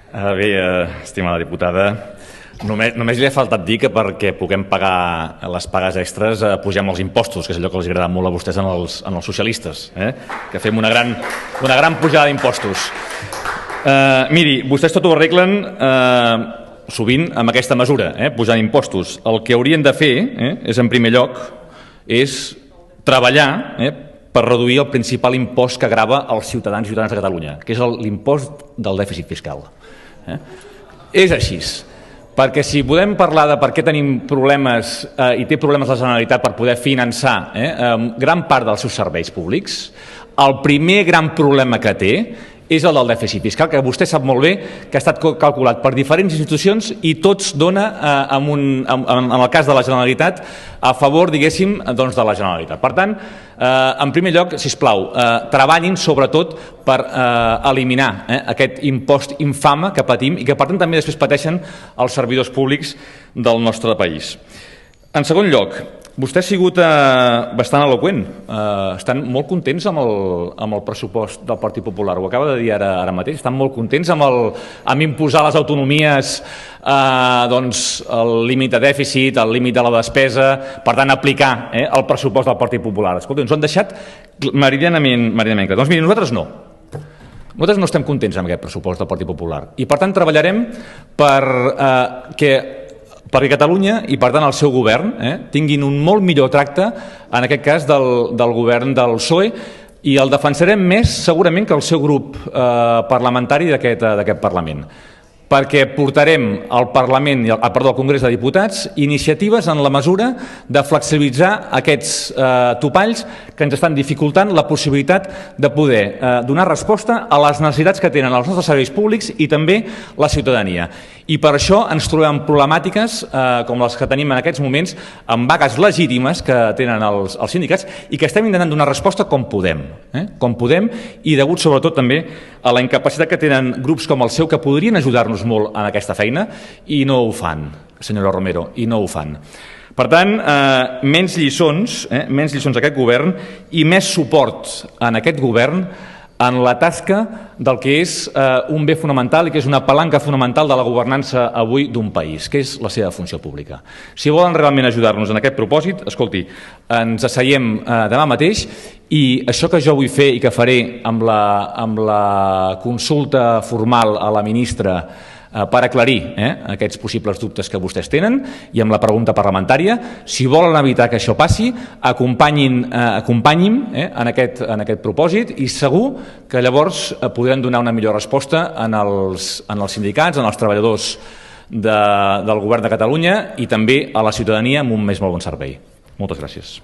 Bé, estimada diputada, només li ha faltat dir que perquè puguem pagar les pagues extres pugem els impostos, que és allò que els agrada molt a vostès en els socialistes, que fem una gran pujada d'impostos. Miri, vostès tot ho arreglen sovint amb aquesta mesura, pujant impostos. El que haurien de fer és, en primer lloc, és treballar per reduir el principal impost que grava els ciutadans i ciutadanes de Catalunya, que és l'impost del dèficit fiscal. És així, perquè si podem parlar de per què tenim problemes i té problemes la Generalitat per poder finançar gran part dels seus serveis públics, el primer gran problema que té és el del dèficit fiscal, que vostè sap molt bé que ha estat calculat per diferents institucions i tots dona, en el cas de la Generalitat, a favor, diguéssim, de la Generalitat. Per tant, en primer lloc, sisplau, treballin sobretot per eliminar aquest impost infame que patim i que, per tant, també després pateixen els servidors públics del nostre país. En segon lloc, vostè ha sigut bastant eloqüent. Estan molt contents amb el pressupost del Partit Popular. Ho acaba de dir ara mateix. Estan molt contents amb imposar a les autonomies el límit de dèficit, el límit de la despesa, per tant, aplicar el pressupost del Partit Popular. Escolta, ens ho han deixat meridianament clar. Doncs miri, nosaltres no. Nosaltres no estem contents amb aquest pressupost del Partit Popular i, per tant, treballarem perquè Catalunya i, per tant, el seu govern tinguin un molt millor tracte, en aquest cas, del govern del PSOE, i el defensarem més, segurament, que el seu grup parlamentari d'aquest Parlament, perquè portarem al Congrés de Diputats iniciatives en la mesura de flexibilitzar aquests topalls que ens estan dificultant la possibilitat de poder donar resposta a les necessitats que tenen els nostres serveis públics i també la ciutadania. I per això ens trobem problemàtiques com les que tenim en aquests moments, amb vagues legítimes que tenen els sindicats i que estem intentant donar resposta com podem, i degut sobretot també a la incapacitat que tenen grups com el seu que podrien ajudar-nos molt en aquesta feina i no ho fan, senyora Romero, i no ho fan. Per tant, menys lliçons a aquest govern i més suport en aquest govern en la tasca del que és un bé fonamental i que és una palanca fonamental de la governança avui d'un país, que és la seva funció pública. Si volen realment ajudar-nos en aquest propòsit, escolti, ens asseiem demà mateix i això que jo vull fer i que faré amb la consulta formal a la ministra per aclarir aquests possibles dubtes que vostès tenen i amb la pregunta parlamentària, si volen evitar que això passi, acompanyi'm en aquest propòsit i segur que llavors podran donar una millor resposta als sindicats, als treballadors del govern de Catalunya i també a la ciutadania amb un molt bon servei. Moltes gràcies.